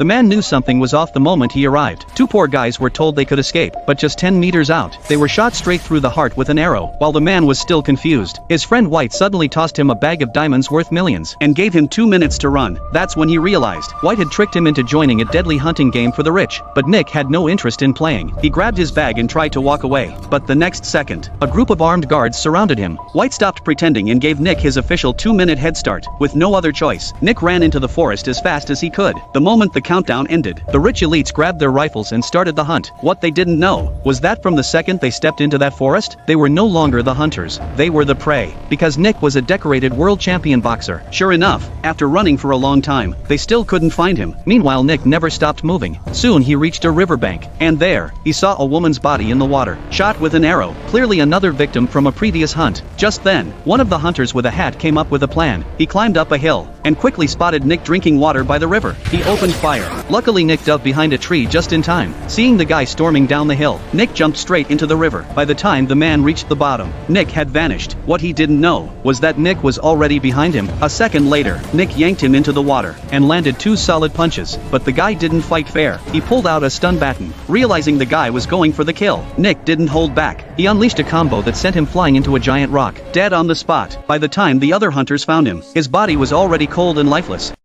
The man knew something was off the moment he arrived. Two poor guys were told they could escape, but just 10 meters out, they were shot straight through the heart with an arrow. While the man was still confused, his friend White suddenly tossed him a bag of diamonds worth millions and gave him 2 minutes to run. That's when he realized White had tricked him into joining a deadly hunting game for the rich, but Nick had no interest in playing. He grabbed his bag and tried to walk away, but the next second, a group of armed guards surrounded him. White stopped pretending and gave Nick his official 2-minute head start. With no other choice, Nick ran into the forest as fast as he could. The moment the countdown ended, the rich elites grabbed their rifles and started the hunt. What they didn't know was that from the second they stepped into that forest, they were no longer the hunters, they were the prey. Because Nick was a decorated world champion boxer. Sure enough, after running for a long time, they still couldn't find him. Meanwhile, Nick never stopped moving. Soon he reached a riverbank, and there, he saw a woman's body in the water, shot with an arrow, clearly another victim from a previous hunt. Just then, one of the hunters with a hat came up with a plan. He climbed up a hill, and quickly spotted Nick drinking water by the river. He opened fire. Luckily Nick dove behind a tree just in time. Seeing the guy storming down the hill, Nick jumped straight into the river. By the time the man reached the bottom, Nick had vanished. What he didn't know was that Nick was already behind him. A second later, Nick yanked him into the water, and landed 2 solid punches, but the guy didn't fight fair. He pulled out a stun baton. Realizing the guy was going for the kill, Nick didn't hold back. He unleashed a combo that sent him flying into a giant rock, dead on the spot. By the time the other hunters found him, his body was already cold and lifeless.